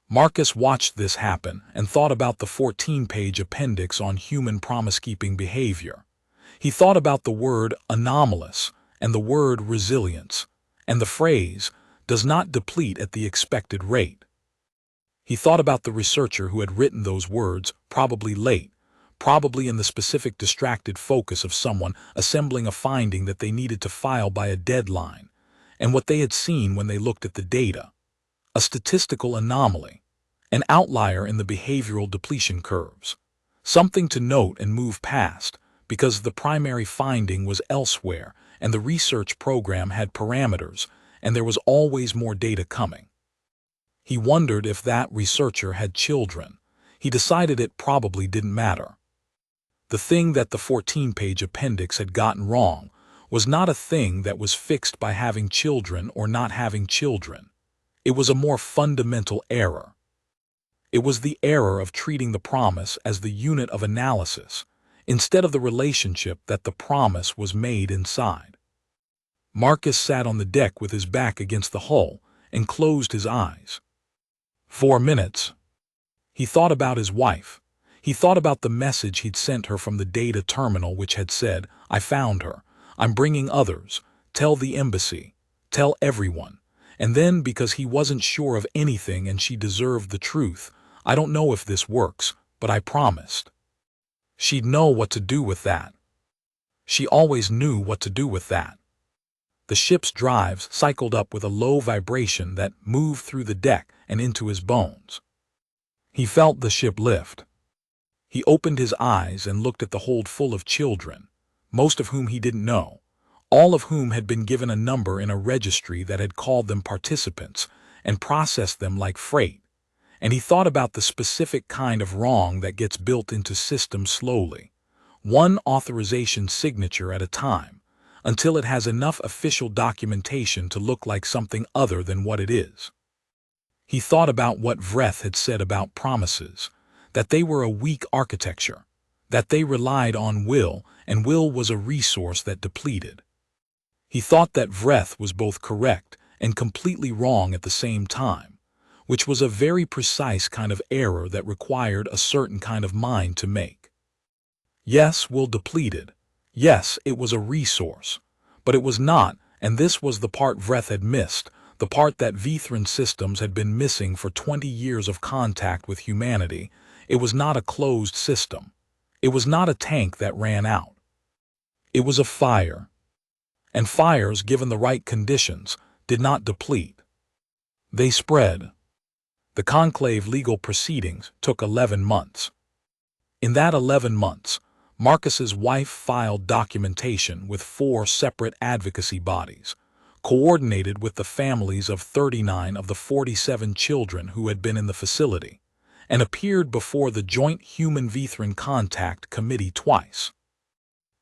[SPEAKER 1] Marcus watched this happen and thought about the 14-page appendix on human promise-keeping behavior. He thought about the word anomalous and the word resilience, and the phrase does not deplete at the expected rate. He thought about the researcher who had written those words, probably late, probably in the specific distracted focus of someone assembling a finding that they needed to file by a deadline, and what they had seen when they looked at the data. A statistical anomaly, an outlier in the behavioral depletion curves. Something to note and move past, because the primary finding was elsewhere, and the research program had parameters, and there was always more data coming. He wondered if that researcher had children. He decided it probably didn't matter. The thing that the 14-page appendix had gotten wrong was not a thing that was fixed by having children or not having children. It was a more fundamental error. It was the error of treating the promise as the unit of analysis, instead of the relationship that the promise was made inside. Marcus sat on the deck with his back against the hull and closed his eyes. For minutes, he thought about his wife. He thought about the message he'd sent her from the data terminal, which had said, "I found her. I'm bringing others. Tell the embassy. Tell everyone." And then, because he wasn't sure of anything and she deserved the truth, "I don't know if this works, but I promised." She'd know what to do with that. She always knew what to do with that. The ship's drives cycled up with a low vibration that moved through the deck and into his bones. He felt the ship lift. He opened his eyes and looked at the hold full of children, most of whom he didn't know, all of whom had been given a number in a registry that had called them participants and processed them like freight. And he thought about the specific kind of wrong that gets built into systems slowly, one authorization signature at a time, until it has enough official documentation to look like something other than what it is. He thought about what Vreth had said about promises, that they were a weak architecture, that they relied on will, and will was a resource that depleted. He thought that Vreth was both correct and completely wrong at the same time, which was a very precise kind of error that required a certain kind of mind to make. Yes, will depleted. Yes, it was a resource. But it was not, and this was the part Vreth had missed, the part that Vithran systems had been missing for 20 years of contact with humanity. It was not a closed system. It was not a tank that ran out. It was a fire. And fires, given the right conditions, did not deplete. They spread. The conclave legal proceedings took 11 months. In that 11 months, Marcus's wife filed documentation with 4 separate advocacy bodies, coordinated with the families of 39 of the 47 children who had been in the facility, and appeared before the Joint Human-Vithran Contact Committee twice.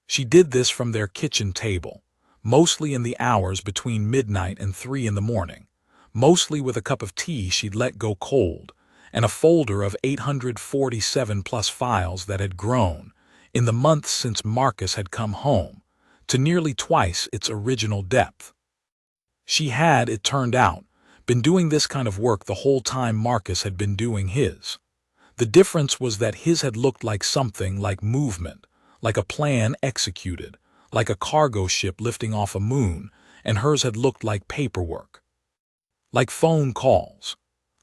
[SPEAKER 1] She did this from their kitchen table, mostly in the hours between midnight and 3 in the morning, mostly with a cup of tea she'd let go cold, and a folder of 847+ files that had grown, in the months since Marcus had come home, to nearly twice its original depth. She had, it turned out, been doing this kind of work the whole time Marcus had been doing his. The difference was that his had looked like something like movement, like a plan executed, like a cargo ship lifting off a moon, and hers had looked like paperwork. Like phone calls.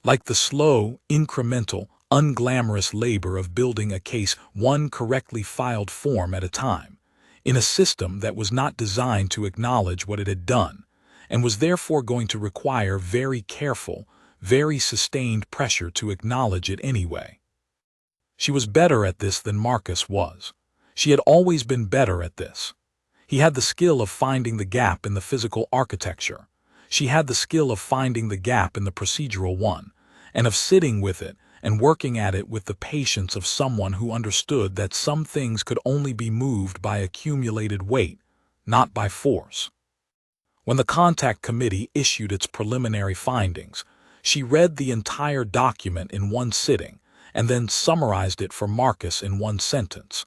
[SPEAKER 1] Like the slow, incremental, unglamorous labor of building a case one correctly filed form at a time, in a system that was not designed to acknowledge what it had done, and was therefore going to require very careful, very sustained pressure to acknowledge it anyway. She was better at this than Marcus was. She had always been better at this. He had the skill of finding the gap in the physical architecture. She had the skill of finding the gap in the procedural one, and of sitting with it and working at it with the patience of someone who understood that some things could only be moved by accumulated weight, not by force. When the contact committee issued its preliminary findings, she read the entire document in one sitting and then summarized it for Marcus in one sentence.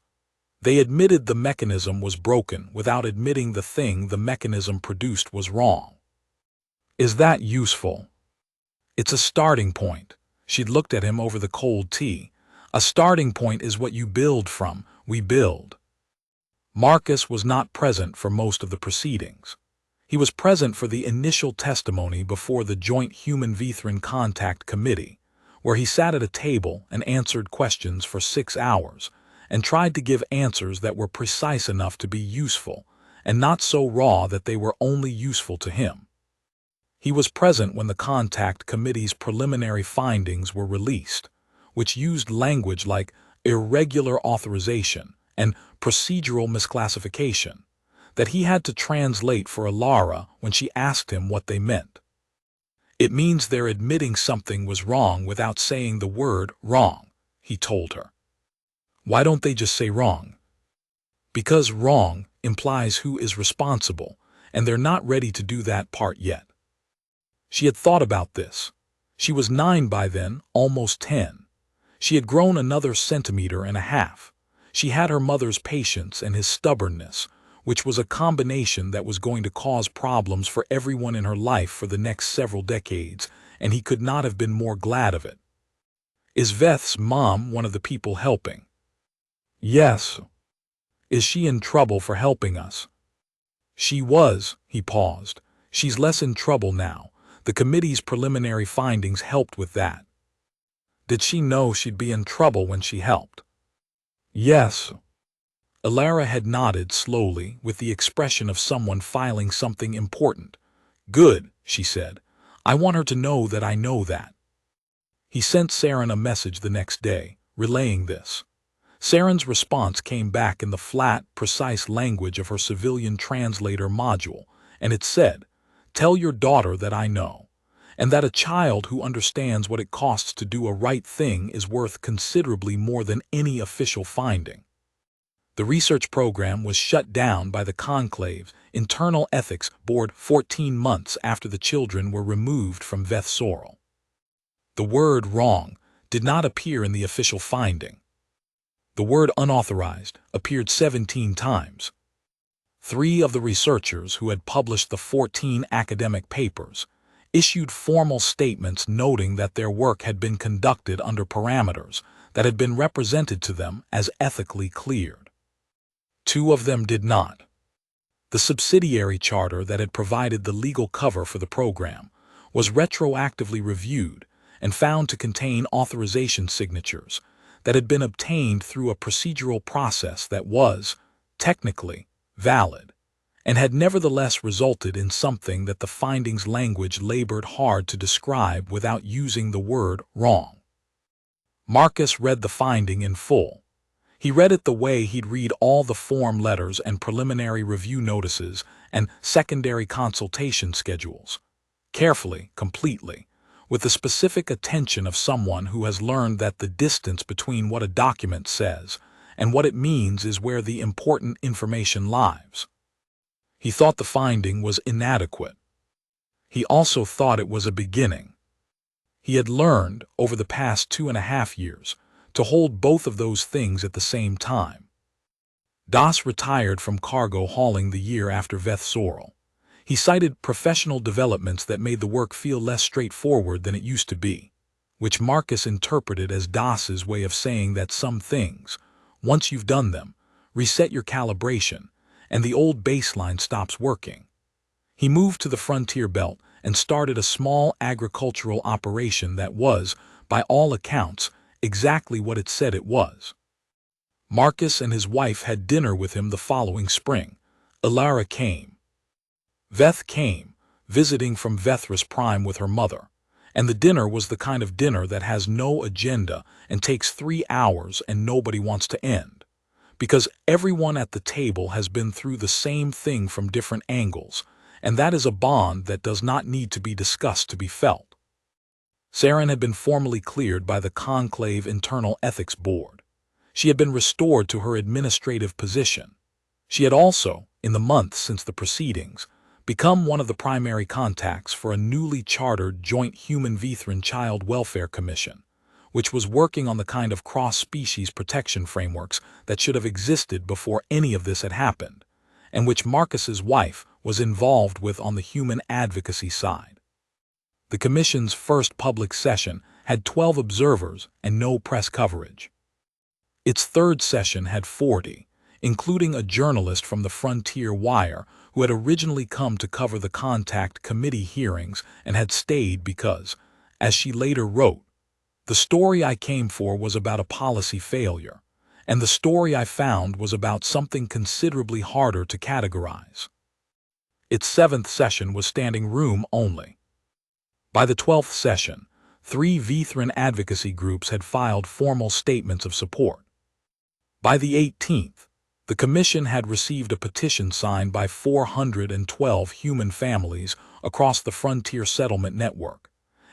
[SPEAKER 1] They admitted the mechanism was broken without admitting the thing the mechanism produced was wrong. Is that useful? It's a starting point. She'd looked at him over the cold tea. A starting point is what you build from. We build. Marcus was not present for most of the proceedings. He was present for the initial testimony before the Joint Human-Vithran Contact Committee, where he sat at a table and answered questions for 6 hours, and tried to give answers that were precise enough to be useful, and not so raw that they were only useful to him. He was present when the Contact Committee's preliminary findings were released, which used language like irregular authorization and procedural misclassification, that he had to translate for Alara when she asked him what they meant. It means they're admitting something was wrong without saying the word wrong, he told her. Why don't they just say wrong? Because wrong implies who is responsible, and they're not ready to do that part yet. She had thought about this. She was 9 by then, almost 10. She had grown another 1.5 centimeters. She had her mother's patience and his stubbornness, which was a combination that was going to cause problems for everyone in her life for the next several decades, and he could not have been more glad of it. Is Veth's mom one of the people helping? Yes. Is she in trouble for helping us? She was, he paused. She's less in trouble now. The committee's preliminary findings helped with that. Did she know she'd be in trouble when she helped? Yes. Alara had nodded slowly with the expression of someone filing something important. Good, she said. I want her to know that I know that. He sent Saren a message the next day, relaying this. Saren's response came back in the flat, precise language of her civilian translator module, and it said, "Tell your daughter that I know, and that a child who understands what it costs to do a right thing is worth considerably more than any official finding." The research program was shut down by the Conclave's Internal Ethics Board 14 months after the children were removed from Veth Sorrel. The word wrong did not appear in the official finding. The word unauthorized appeared 17 times. 3 of the researchers who had published the 14 academic papers issued formal statements noting that their work had been conducted under parameters that had been represented to them as ethically cleared. 2 of them did not. The subsidiary charter that had provided the legal cover for the program was retroactively reviewed and found to contain authorization signatures that had been obtained through a procedural process that was, technically, valid, and had nevertheless resulted in something that the findings language labored hard to describe without using the word wrong. Marcus read the finding in full. He read it the way he'd read all the form letters and preliminary review notices and secondary consultation schedules. Carefully, completely, with the specific attention of someone who has learned that the distance between what a document says and what it means is where the important information lies. He thought the finding was inadequate. He also thought it was a beginning. He had learned, over the past 2.5 years, to hold both of those things at the same time. Das retired from cargo hauling the year after Veth Sorrel. He cited professional developments that made the work feel less straightforward than it used to be, which Marcus interpreted as Das's way of saying that some things, once you've done them, reset your calibration, and the old baseline stops working. He moved to the frontier belt and started a small agricultural operation that was, by all accounts, exactly what it said it was. Marcus and his wife had dinner with him the following spring. Alara came. Veth came, visiting from Vethras Prime with her mother, and the dinner was the kind of dinner that has no agenda and takes 3 hours and nobody wants to end, because everyone at the table has been through the same thing from different angles, and that is a bond that does not need to be discussed to be felt. Saren had been formally cleared by the Conclave Internal Ethics Board. She had been restored to her administrative position. She had also, in the months since the proceedings, become one of the primary contacts for a newly chartered Joint Human-Vithran Child Welfare Commission, which was working on the kind of cross-species protection frameworks that should have existed before any of this had happened, and which Marcus's wife was involved with on the human advocacy side. The commission's first public session had 12 observers and no press coverage. Its third session had 40, including a journalist from the Frontier Wire who had originally come to cover the Contact Committee hearings and had stayed because, as she later wrote, "The story I came for was about a policy failure, and the story I found was about something considerably harder to categorize." Its 7th session was standing room only. By the 12th session, 3 Vithran advocacy groups had filed formal statements of support. By the 18th, the Commission had received a petition signed by 412 human families across the Frontier Settlement Network,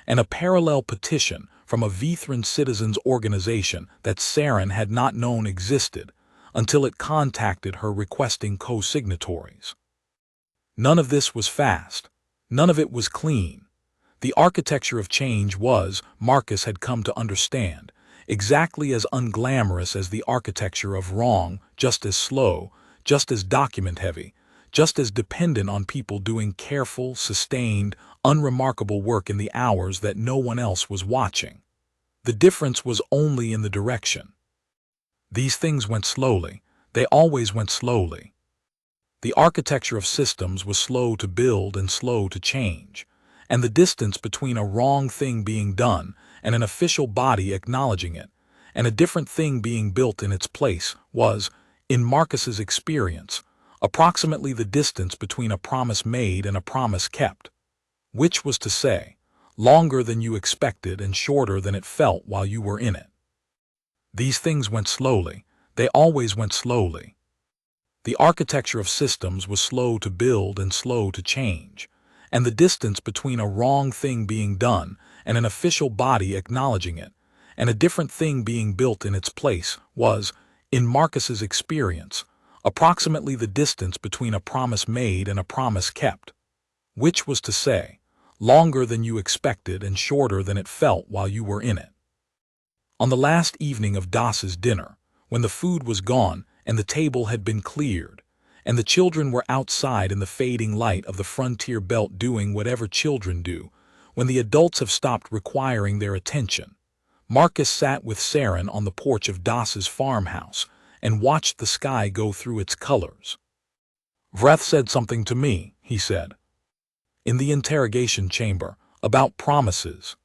[SPEAKER 1] and a parallel petition from a Vithran citizens organization that Saren had not known existed until it contacted her requesting co-signatories. None of this was fast. None of it was clean. The architecture of change was, Marcus had come to understand, exactly as unglamorous as the architecture of wrong, just as slow, just as document-heavy, just as dependent on people doing careful, sustained, unremarkable work in the hours that no one else was watching. The difference was only in the direction. These things went slowly. They always went slowly. The architecture of systems was slow to build and slow to change, and the distance between a wrong thing being done and an official body acknowledging it, and a different thing being built in its place was, in Marcus's experience, approximately the distance between a promise made and a promise kept, which was to say, longer than you expected and shorter than it felt while you were in it. These things went slowly. They always went slowly. The architecture of systems was slow to build and slow to change, and the distance between a wrong thing being done and an official body acknowledging it, and a different thing being built in its place was, in Marcus's experience, approximately the distance between a promise made and a promise kept, which was to say, longer than you expected and shorter than it felt while you were in it. On the last evening of Das's dinner, when the food was gone and the table had been cleared, and the children were outside in the fading light of the frontier belt doing whatever children do, when the adults have stopped requiring their attention, Marcus sat with Saren on the porch of Das's farmhouse and watched the sky go through its colors. "Vreth said something to me," he said, "in the interrogation chamber, about promises."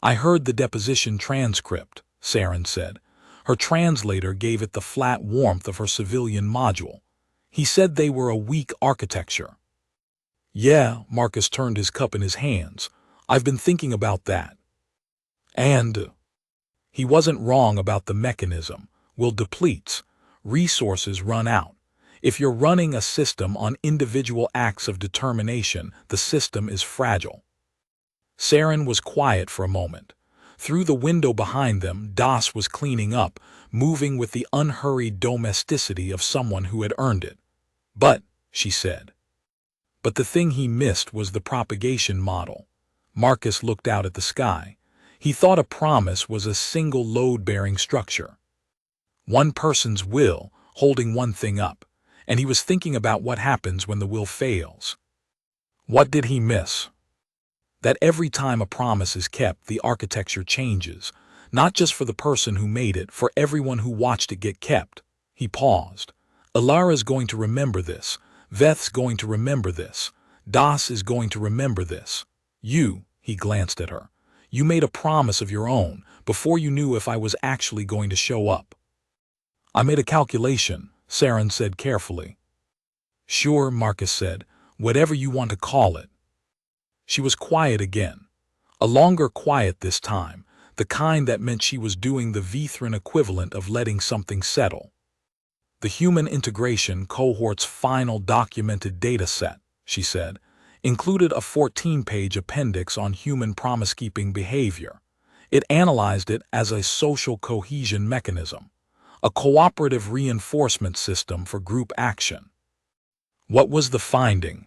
[SPEAKER 1] "I heard the deposition transcript," Saren said. Her translator gave it the flat warmth of her civilian module. "He said they were a weak architecture." "Yeah," Marcus turned his cup in his hands. "I've been thinking about that. And he wasn't wrong about the mechanism. Will depletes. Resources run out. If you're running a system on individual acts of determination, the system is fragile." Saren was quiet for a moment. Through the window behind them, Das was cleaning up, moving with the unhurried domesticity of someone who had earned it. "But," she said. "But the thing he missed was the propagation model." Marcus looked out at the sky. He thought a promise was a single load-bearing structure. One person's will, holding one thing up, and he was thinking about what happens when the will fails. What did he miss? That every time a promise is kept, the architecture changes, not just for the person who made it, for everyone who watched it get kept. He paused. "Ilara's going to remember this. Veth's going to remember this. Das is going to remember this. You," he glanced at her, "you made a promise of your own before you knew if I was actually going to show up." "I made a calculation," Saren said carefully. "Sure," Marcus said, "whatever you want to call it." She was quiet again. A longer quiet this time, the kind that meant she was doing the Vithran equivalent of letting something settle. "The Human Integration Cohort's final documented data set," she said, "included a 14-page appendix on human promise-keeping behavior. It analyzed it as a social cohesion mechanism, a cooperative reinforcement system for group action." What was the finding?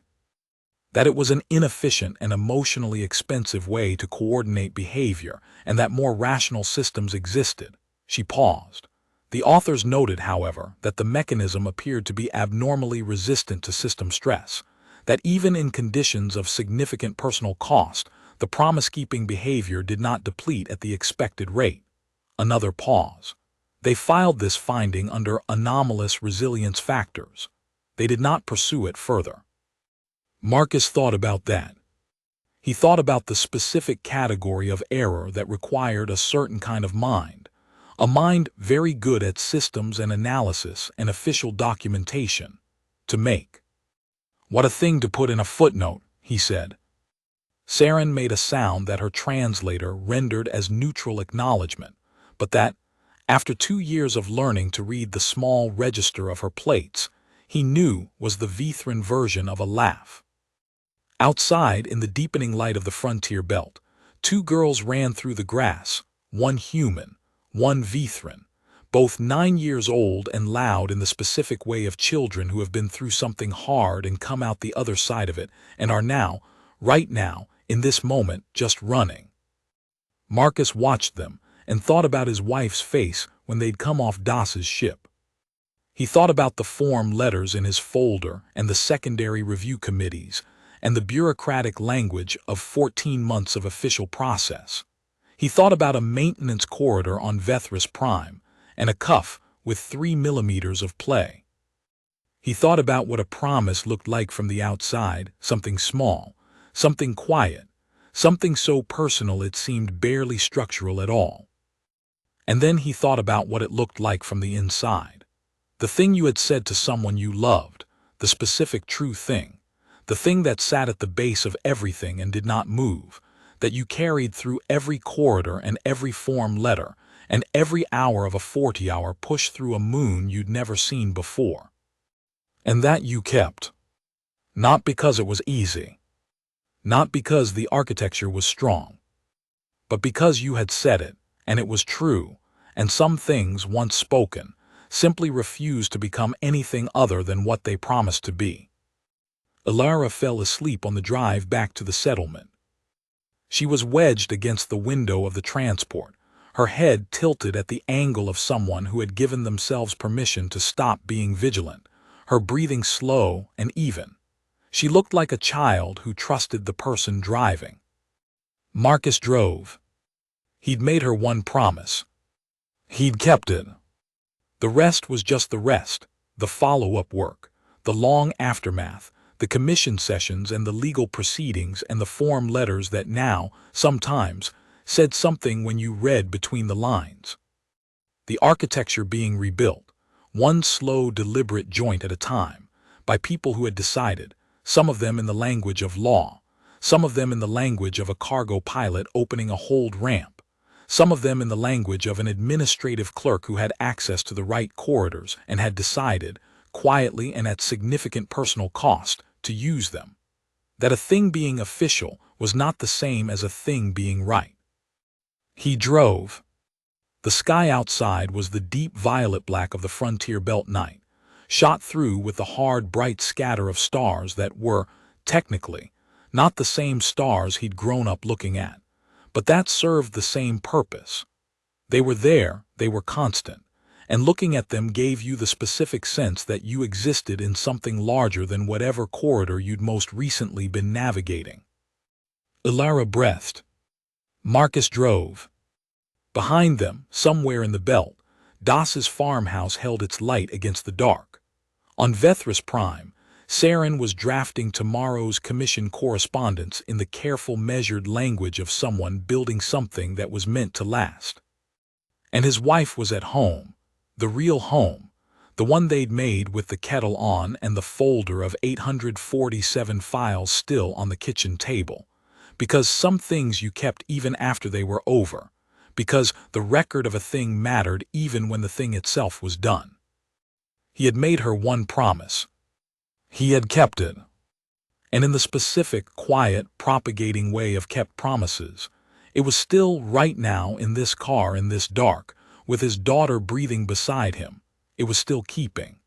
[SPEAKER 1] That it was an inefficient and emotionally expensive way to coordinate behavior, and that more rational systems existed. She paused. The authors noted, however, that the mechanism appeared to be abnormally resistant to system stress, that even in conditions of significant personal cost, the promise-keeping behavior did not deplete at the expected rate. Another pause. They filed this finding under anomalous resilience factors. They did not pursue it further. Marcus thought about that. He thought about the specific category of error that required a certain kind of mind, a mind very good at systems and analysis and official documentation, to make. "What a thing to put in a footnote," he said. Saren made a sound that her translator rendered as neutral acknowledgement, but that, after 2 years of learning to read the small register of her plates, he knew was the Vithran version of a laugh. Outside, in the deepening light of the frontier belt, 2 girls ran through the grass, one human, one Vithran, both 9 years old and loud in the specific way of children who have been through something hard and come out the other side of it and are now, right now, in this moment, just running. Marcus watched them and thought about his wife's face when they'd come off Das's ship. He thought about the form letters in his folder and the secondary review committees and the bureaucratic language of 14 months of official process. He thought about a maintenance corridor on Vethris Prime and a cuff with 3 millimeters of play. He thought about what a promise looked like from the outside, something small, something quiet, something so personal it seemed barely structural at all. And then he thought about what it looked like from the inside. The thing you had said to someone you loved, the specific true thing, the thing that sat at the base of everything and did not move, that you carried through every corridor and every form letter, and every hour of a 40-hour push through a moon you'd never seen before. And that you kept. Not because it was easy. Not because the architecture was strong. But because you had said it, and it was true, and some things, once spoken, simply refused to become anything other than what they promised to be. Ilara fell asleep on the drive back to the settlement. She was wedged against the window of the transport, her head tilted at the angle of someone who had given themselves permission to stop being vigilant, her breathing slow and even. She looked like a child who trusted the person driving. Marcus drove. He'd made her one promise. He'd kept it. The rest was just the rest, the follow-up work, the long aftermath, the commission sessions and the legal proceedings and the form letters that now, sometimes, said something when you read between the lines. The architecture being rebuilt, one slow, deliberate joint at a time, by people who had decided, some of them in the language of law, some of them in the language of a cargo pilot opening a hold ramp, some of them in the language of an administrative clerk who had access to the right corridors and had decided, quietly and at significant personal cost, to use them. That a thing being official was not the same as a thing being right. He drove. The sky outside was the deep violet black of the frontier belt night, shot through with the hard, bright scatter of stars that were, technically, not the same stars he'd grown up looking at, but that served the same purpose. They were there, they were constant, and looking at them gave you the specific sense that you existed in something larger than whatever corridor you'd most recently been navigating. Ilara breathed. Marcus drove. Behind them, somewhere in the belt, Das's farmhouse held its light against the dark. On Vethris Prime, Saren was drafting tomorrow's commission correspondence in the careful, measured language of someone building something that was meant to last. And his wife was at home, the real home, the one they'd made with the kettle on and the folder of 847 files still on the kitchen table, because some things you kept even after they were over, because the record of a thing mattered even when the thing itself was done. He had made her one promise. He had kept it. And in the specific, quiet, propagating way of kept promises, it was still right now in this car in this dark, with his daughter breathing beside him, it was still keeping.